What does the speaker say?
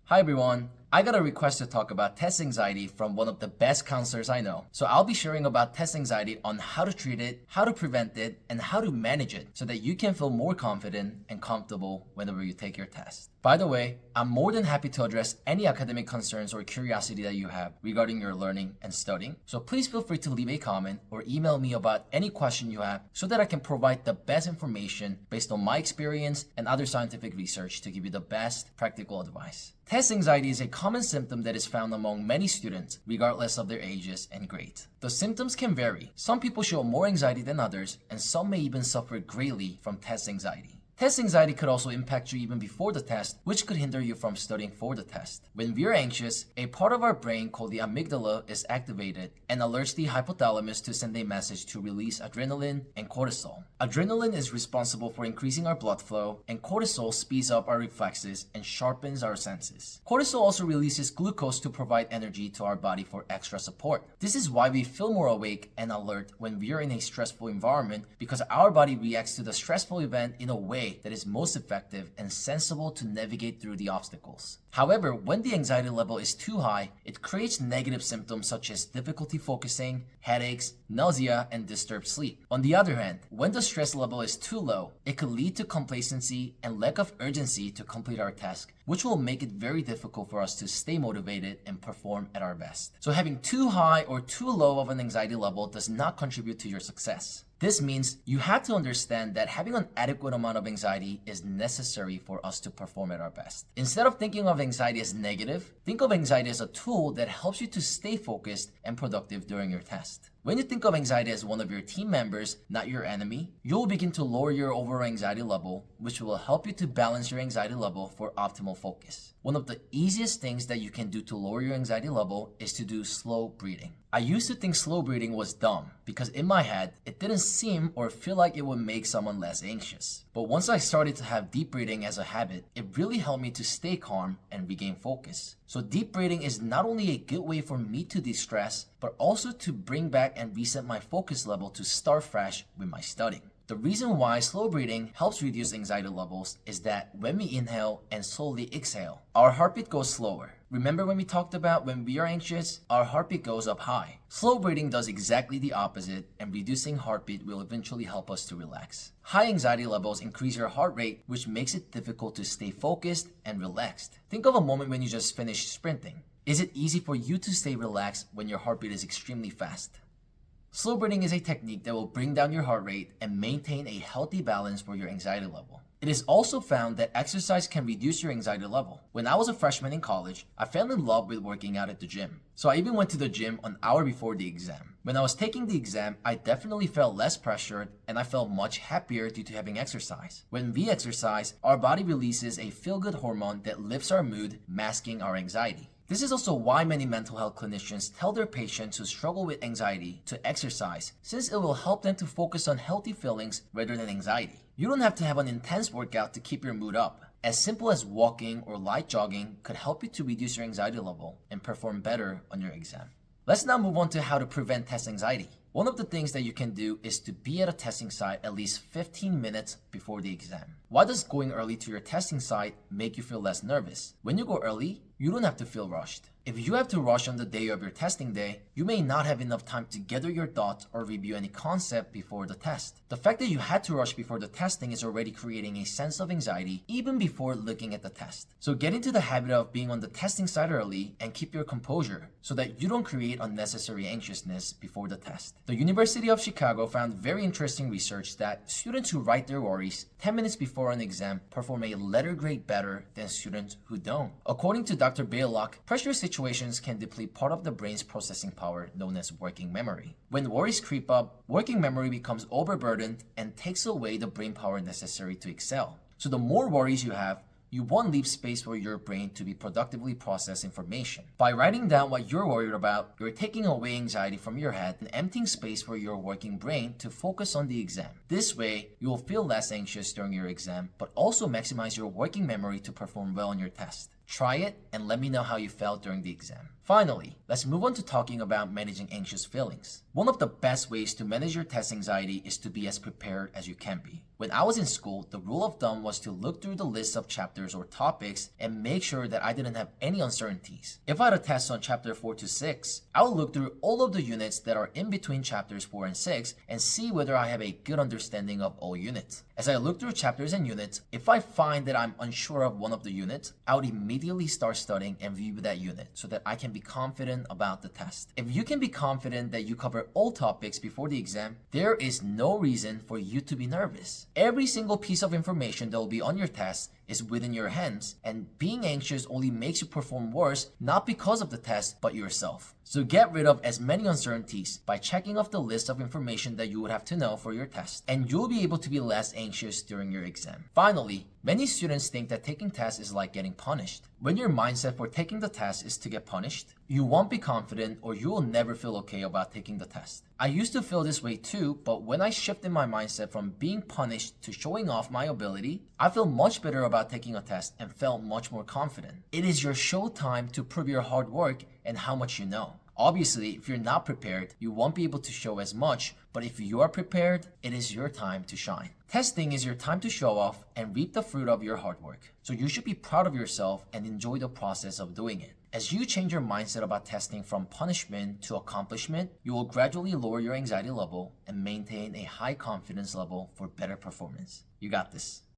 Hi everyone, I got a request to talk about test anxiety from one of the best counselors I know. So I'll be sharing about test anxiety on how to treat it, how to prevent it, and how to manage it so that you can feel more confident and comfortable whenever you take your test. By the way, I'm more than happy to address any academic concerns or curiosity that you have regarding your learning and studying. So please feel free to leave a comment or email me about any question you have so that I can provide the best information based on my experience and other scientific research to give you the best practical advice. Test anxiety is a common symptom that is found among many students, regardless of their ages and grades. The symptoms can vary. Some people show more anxiety than others, and some may even suffer greatly from test anxiety. Test anxiety could also impact you even before the test, which could hinder you from studying for the test. When we are anxious, a part of our brain called the amygdala is activated and alerts the hypothalamus to send a message to release adrenaline and cortisol. Adrenaline is responsible for increasing our blood flow, and cortisol speeds up our reflexes and sharpens our senses. Cortisol also releases glucose to provide energy to our body for extra support. This is why we feel more awake and alert when we are in a stressful environment, because our body reacts to the stressful event in a way that is most effective and sensible to navigate through the obstacles. However, when the anxiety level is too high, it creates negative symptoms such as difficulty focusing, headaches, nausea, and disturbed sleep. On the other hand, when the stress level is too low, it could lead to complacency and lack of urgency to complete our task, which will make it very difficult for us to stay motivated and perform at our best. So having too high or too low of an anxiety level does not contribute to your success. This means you have to understand that having an adequate amount of anxiety is necessary for us to perform at our best. Instead of thinking of anxiety as negative, think of anxiety as a tool that helps you to stay focused and productive during your test. When you think of anxiety as one of your team members, not your enemy, you'll begin to lower your overall anxiety level, which will help you to balance your anxiety level for optimal focus. One of the easiest things that you can do to lower your anxiety level is to do slow breathing. I used to think slow breathing was dumb because in my head, it didn't seem or feel like it would make someone less anxious. But once I started to have deep breathing as a habit, it really helped me to stay calm and regain focus. So deep breathing is not only a good way for me to de-stress, but also to bring back and reset my focus level to start fresh with my studying. The reason why slow breathing helps reduce anxiety levels is that when we inhale and slowly exhale, our heartbeat goes slower. Remember when we talked about when we are anxious, our heartbeat goes up high. Slow breathing does exactly the opposite, and reducing heartbeat will eventually help us to relax. High anxiety levels increase your heart rate, which makes it difficult to stay focused and relaxed. Think of a moment when you just finished sprinting. Is it easy for you to stay relaxed when your heartbeat is extremely fast? Slow breathing is a technique that will bring down your heart rate and maintain a healthy balance for your anxiety level. It is also found that exercise can reduce your anxiety level. When I was a freshman in college, I fell in love with working out at the gym. So I even went to the gym an hour before the exam. When I was taking the exam, I definitely felt less pressured and I felt much happier due to having exercise. When we exercise, our body releases a feel-good hormone that lifts our mood, masking our anxiety. This is also why many mental health clinicians tell their patients who struggle with anxiety to exercise, since it will help them to focus on healthy feelings rather than anxiety. You don't have to have an intense workout to keep your mood up. As simple as walking or light jogging could help you to reduce your anxiety level and perform better on your exam. Let's now move on to how to prevent test anxiety. One of the things that you can do is to be at a testing site at least 15 minutes before the exam. Why does going early to your testing site make you feel less nervous? When you go early, you don't have to feel rushed. If you have to rush on the day of your testing day, you may not have enough time to gather your thoughts or review any concept before the test. The fact that you had to rush before the testing is already creating a sense of anxiety even before looking at the test. So get into the habit of being on the testing site early and keep your composure so that you don't create unnecessary anxiousness before the test. The University of Chicago found very interesting research that students who write their worries 10 minutes before an exam perform a letter grade better than students who don't. According to Dr. Baylock, pressure situations can deplete part of the brain's processing power known as working memory. When worries creep up, working memory becomes overburdened and takes away the brain power necessary to excel. So the more worries you have, you won't leave space for your brain to be productively process information. By writing down what you're worried about, you're taking away anxiety from your head and emptying space for your working brain to focus on the exam. This way, you will feel less anxious during your exam, but also maximize your working memory to perform well on your test. Try it and let me know how you felt during the exam. Finally, let's move on to talking about managing anxious feelings. One of the best ways to manage your test anxiety is to be as prepared as you can be. When I was in school, the rule of thumb was to look through the list of chapters or topics and make sure that I didn't have any uncertainties. If I had a test on chapter 4 to 6, I would look through all of the units that are in between chapters 4 and 6 and see whether I have a good understanding of all units. As I look through chapters and units, if I find that I'm unsure of one of the units, I would immediately start studying and review that unit so that I can be confident about the test. If you can be confident that you cover all topics before the exam, there is no reason for you to be nervous. Every single piece of information that will be on your test is within your hands, and being anxious only makes you perform worse, not because of the test, but yourself. So get rid of as many uncertainties by checking off the list of information that you would have to know for your test, and you'll be able to be less anxious during your exam. Finally, many students think that taking tests is like getting punished. When your mindset for taking the test is to get punished, you won't be confident or you will never feel okay about taking the test. I used to feel this way too, but when I shifted my mindset from being punished to showing off my ability, I feel much better about taking a test and felt much more confident. It is your show time to prove your hard work and how much you know. Obviously, if you're not prepared, you won't be able to show as much, but if you are prepared, it is your time to shine. Testing is your time to show off and reap the fruit of your hard work. So you should be proud of yourself and enjoy the process of doing it. As you change your mindset about testing from punishment to accomplishment, you will gradually lower your anxiety level and maintain a high confidence level for better performance. You got this.